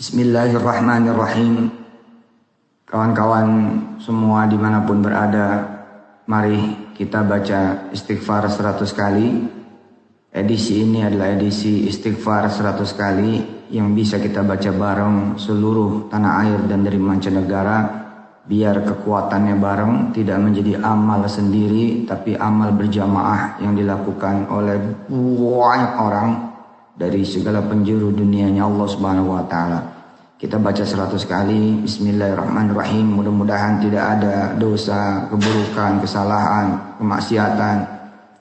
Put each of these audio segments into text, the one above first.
Bismillahirrahmanirrahim. Kawan-kawan semua dimanapun berada, mari kita baca istighfar 100 kali. Edisi ini adalah edisi istighfar 100 kali yang bisa kita baca bareng seluruh tanah air dan dari mancanegara, biar kekuatannya bareng, tidak menjadi amal sendiri tapi amal berjamaah yang dilakukan oleh banyak orang dari segala penjuru dunianya Allah Subhanahu wa taala. Kita baca 100 kali. Bismillahirrahmanirrahim. Mudah-mudahan tidak ada dosa, keburukan, kesalahan, kemaksiatan,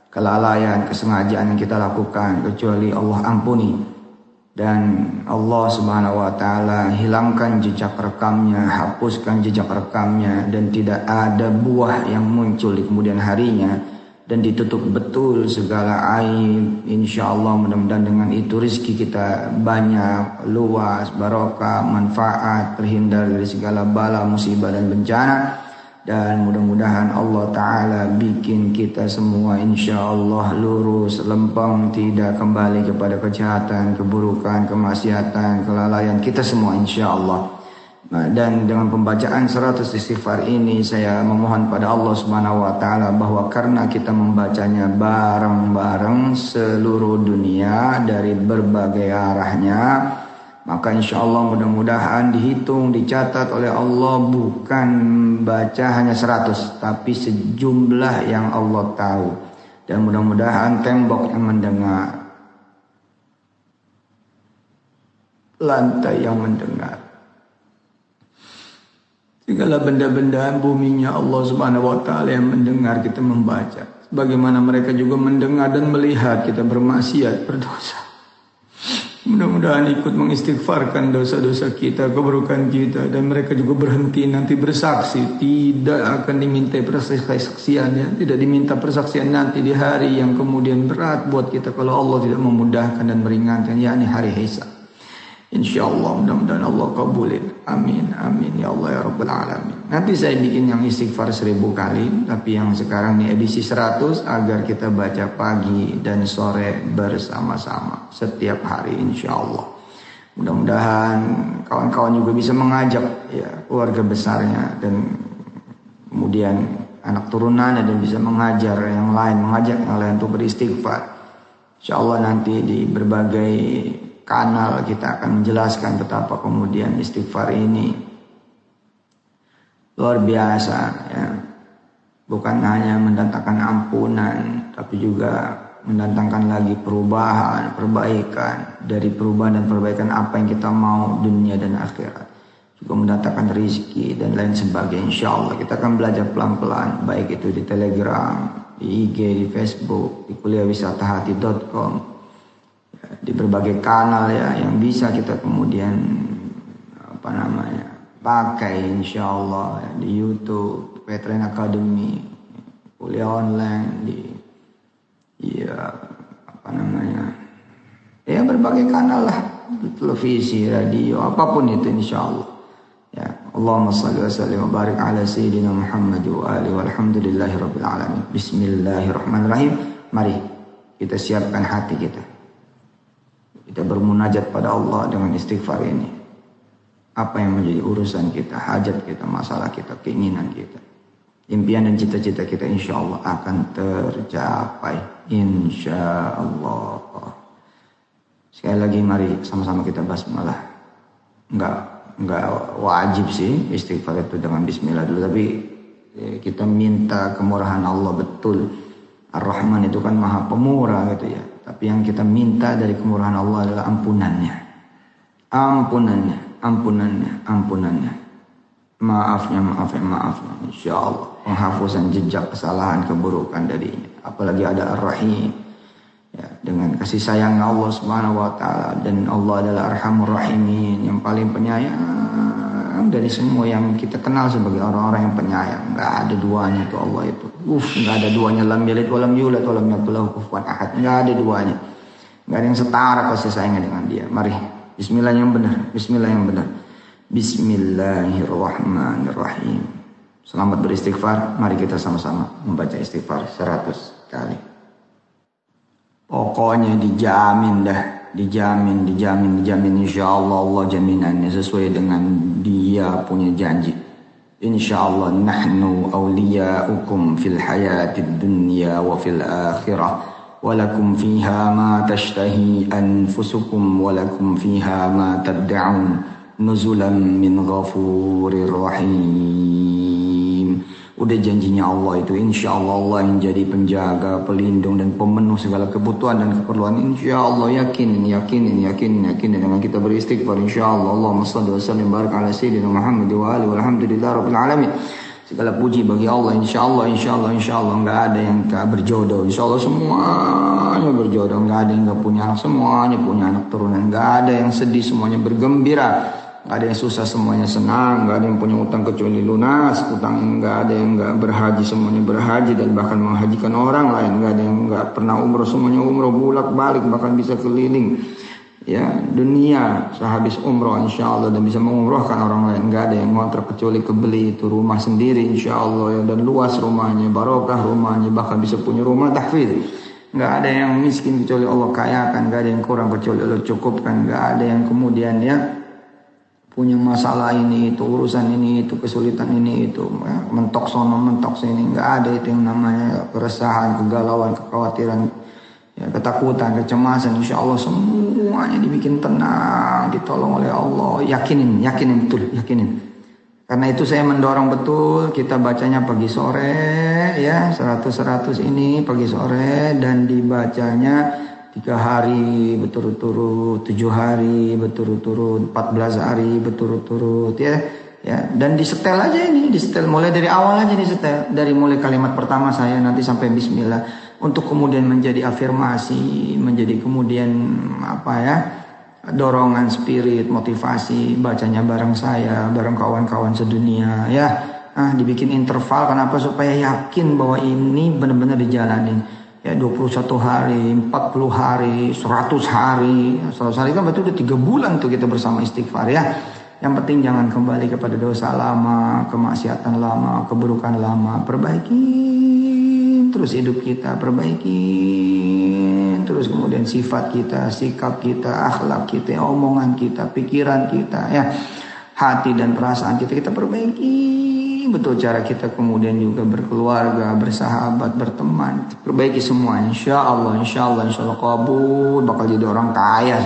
kelalaian, kesengajaan yang kita lakukan kecuali Allah ampuni, dan Allah Subhanahu wa taala hilangkan jejak rekamnya, hapuskan jejak rekamnya, dan tidak ada buah yang muncul di kemudian harinya, dan ditutup betul segala aib. InsyaAllah mudah-mudahan dengan itu rezeki kita banyak, luas, barokah, manfaat, terhindar dari segala bala, musibah dan bencana. Dan mudah-mudahan Allah Ta'ala bikin kita semua insyaAllah lurus, lempeng, tidak kembali kepada kejahatan, keburukan, kemaksiatan, kelalaian kita semua insyaAllah. Dan dengan pembacaan 100 istighfar ini, saya memohon pada Allah Subhanahu wa taala bahwa karena kita membacanya bareng-bareng seluruh dunia dari berbagai arahnya, maka insyaallah mudah-mudahan dihitung, dicatat oleh Allah bukan baca hanya 100 tapi sejumlah yang Allah tahu. Dan mudah-mudahan tembok yang mendengar, lantai yang mendengar, segala benda-benda buminya Allah Subhanahu wa taala yang mendengar kita membaca, sebagaimana mereka juga mendengar dan melihat kita bermaksiat, berdosa. Mudah-mudahan ikut mengistighfarkan dosa-dosa kita, keburukan kita, dan mereka juga berhenti nanti bersaksi, tidak akan diminta persaksiannya, tidak diminta persaksian nanti di hari yang kemudian berat buat kita kalau Allah tidak memudahkan dan meringankan, yakni hari hisab. InsyaAllah mudah-mudahan Allah kabulin. Amin, amin ya Allah ya Rabbal Alamin. Nanti saya bikin yang istighfar 1000 kali, tapi yang sekarang ini edisi 100 agar kita baca pagi dan sore bersama-sama setiap hari insyaAllah. Mudah-mudahan kawan-kawan juga bisa mengajak ya keluarga besarnya dan kemudian anak turunannya, dan bisa mengajar yang lain, mengajak yang lain untuk beristighfar. InsyaAllah nanti di berbagai kanal kita akan menjelaskan betapa kemudian istighfar ini luar biasa ya. Bukan hanya mendatangkan ampunan, tapi juga mendatangkan lagi perubahan, perbaikan. Dari perubahan dan perbaikan apa yang kita mau dunia dan akhirat, juga mendatangkan rezeki dan lain sebagainya. InsyaAllah kita akan belajar pelan-pelan, baik itu di Telegram, di IG, di Facebook, di kuliahwisatahati.com, di berbagai kanal ya yang bisa kita kemudian pakai insyaallah ya, di YouTube, Veteran Academy, kuliah online, di berbagai kanal lah, televisi, radio, apapun itu insyaallah ya. Allahumma shalli wa sallim wa barik ala sayyidina Muhammad wa alihi walhamdulillahi rabbil alamin. Bismillahirrahmanirrahim. Mari kita siapkan hati kita. Kita bermunajat pada Allah dengan istighfar ini. Apa yang menjadi urusan kita, hajat kita, masalah kita, keinginan kita, impian dan cita-cita kita insyaallah akan tercapai insyaallah. Sekali lagi mari sama-sama kita basmalah. Enggak wajib sih istighfar itu dengan bismillah dulu, tapi kita minta kemurahan Allah betul. Ar-Rahman itu kan maha pemurah gitu ya. Tapi yang kita minta dari kemurahan Allah adalah ampunannya. Ampunannya. Maafnya. InsyaAllah. Penghapusan jejak kesalahan, keburukan darinya. Apalagi ada Ar-Rahim. Ya, dengan kasih sayang Allah Subhanahu wa taala, dan Allah adalah Arhamur Rahimin, yang paling penyayang dari semua yang kita kenal sebagai orang-orang yang penyayang. Enggak ada duanya itu Allah itu. Enggak ada duanya, lam yalid wa lam yulad wa lam yakul lahu kufuwan ahad. Enggak ada duanya. Enggak ada yang setara kasih sayangnya dengan dia. Mari bismillah yang benar. Bismillahirrahmanirrahim. Selamat beristighfar. Mari kita sama-sama membaca istighfar 100 kali. Pokoknya dijamin dah dijamin insyaallah Allah jaminannya sesuai dengan dia punya janji. Insyaallah nahnu awliya'ukum fil hayatid dunya wa fil akhirah walakum fiha ma tashtahi anfusukum walakum fiha ma tad'un nuzulan min ghafurir rahim. Udah janjinya Allah itu, insya Allah Allah yang jadi penjaga, pelindung dan pemenuh segala kebutuhan dan keperluan. Insya Allah yakin dengan kita beristighfar. Insya Allah Allahumma shalli wa sallim barik ala sayyidina Muhammad wa alihi walhamdulillah rabbil alamin. Segala puji bagi Allah. Insya Allah nggak ada yang tak berjodoh. Insya Allah semuanya berjodoh. Nggak ada yang nggak punya anak, semuanya punya anak turunan. Nggak ada yang sedih, semuanya bergembira. Nggak ada yang susah, semuanya senang. Nggak ada yang punya utang kecuali lunas. Nggak ada yang nggak berhaji, semuanya berhaji dan bahkan menghajikan orang lain. Nggak ada yang nggak pernah umroh, semuanya umroh bulak balik bahkan bisa keliling ya dunia sehabis umroh insya Allah dan bisa mengumrohkan orang lain. Nggak ada yang ngontrak kecuali kebeli itu rumah sendiri insya Allah ya, dan luas rumahnya, barokah rumahnya, bahkan bisa punya rumah tahfidz. Nggak ada yang miskin kecuali Allah kayakan. Nggak ada yang kurang kecuali Allah cukupkan. Nggak ada yang kemudian ya punya masalah ini itu, urusan ini itu, kesulitan ini itu, ya, mentok sono mentok sini. Nggak ada itu yang namanya keresahan, kegalauan, kekhawatiran, ya, ketakutan, kecemasan. Insya Allah semuanya dibikin tenang, ditolong oleh Allah. Yakinin betul. Karena itu saya mendorong betul kita bacanya pagi sore ya, 100 ini pagi sore, dan dibacanya 3 hari berturut-turut, 7 hari berturut-turut, 14 hari berturut-turut ya. Dan disetel aja ini, disetel mulai dari awal aja, disetel dari mulai kalimat pertama saya nanti sampai bismillah, untuk kemudian menjadi afirmasi, menjadi kemudian dorongan spirit, motivasi bacanya bareng saya, bareng kawan-kawan sedunia ya. Dibikin interval, kenapa? Supaya yakin bahwa ini benar-benar dijalanin. Ya 21 hari, 40 hari, 100 hari. 100 hari kan berarti udah 3 bulan tuh kita bersama istighfar ya. Yang penting jangan kembali kepada dosa lama, kemaksiatan lama, keburukan lama. Perbaiki terus hidup kita, perbaiki terus kemudian sifat kita, sikap kita, akhlak kita, omongan kita, pikiran kita ya. Hati dan perasaan kita perbaiki. Betul cara kita kemudian juga berkeluarga, bersahabat, berteman, perbaiki semuanya. Insya Allah kabul, bakal jadi orang kaya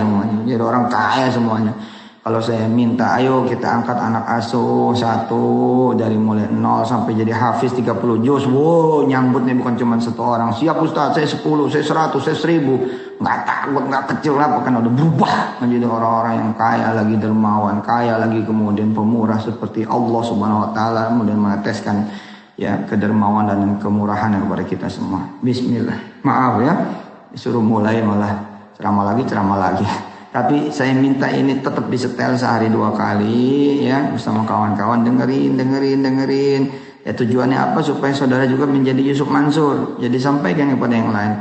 semuanya. Kalau saya minta, ayo kita angkat anak asuh satu dari mulai 0 sampai jadi hafiz 30 juz. Wow, nyambutnya bukan cuma 1 orang. Siap Ustaz, saya 10, saya 100, saya 1000. Nggak takut, nggak kecil apa, kan udah berubah menjadi orang-orang yang kaya lagi, dermawan, kaya lagi, kemudian pemurah seperti Allah Subhanahu wa taala, kemudian meneteskan ya kedermawan dan kemurahan kepada kita semua. Bismillah. Maaf ya, disuruh mulai malah ceramah lagi. Tapi saya minta ini tetap disetel sehari 2 kali ya, bersama kawan-kawan, dengerin. Ya tujuannya apa? Supaya saudara juga menjadi Yusuf Mansur. Jadi sampaikan kepada yang lain,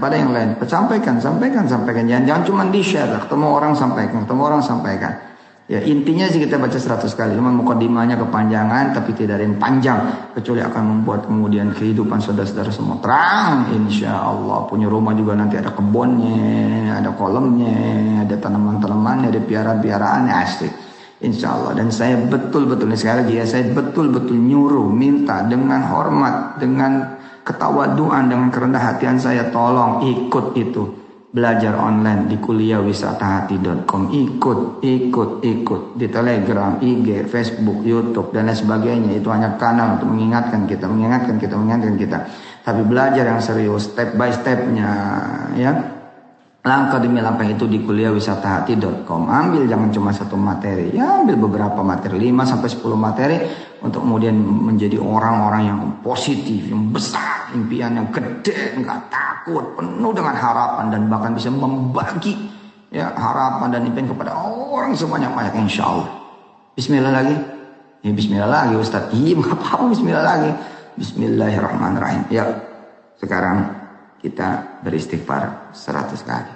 sampaikan. Jangan cuma di-share, ketemu orang sampaikan. Ya intinya sih kita baca 100 kali. Cuma mukadimahnya kepanjangan, tapi tidak ada yang panjang, kecuali akan membuat kemudian kehidupan saudara-saudara semua terang. Insya Allah punya rumah juga nanti ada kebunnya, ada kolamnya, ada tanaman-tanamannya, ada piaraan-piaraannya, asli. Insya Allah. Dan saya betul-betul nyuruh, minta dengan hormat, dengan ketawaduan, dengan kerendah hatian saya, tolong ikut itu. Belajar online di kuliahwisatahati.com. Ikut di Telegram, IG, Facebook, YouTube dan lain sebagainya. Itu hanya kanal untuk mengingatkan kita. Tapi belajar yang serius, step by stepnya ya. Langkah demi langkah itu di kuliahwisatahati.com. Ambil jangan cuma 1 materi, ya ambil beberapa materi, 5-10 materi, untuk kemudian menjadi orang-orang yang positif, yang besar, impian yang gede, nggak takut, penuh dengan harapan, dan bahkan bisa membagi ya harapan dan impian kepada orang sebanyak-banyak, insya Allah. Bismillah lagi. Ya bismillah lagi Ustaz. Iya nggak apa-apa, bismillah lagi. Bismillahirrahmanirrahim. Ya sekarang kita beristighfar 100 kali.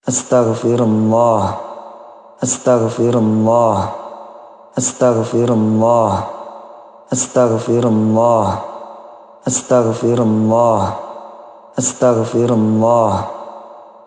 Astaghfirullah.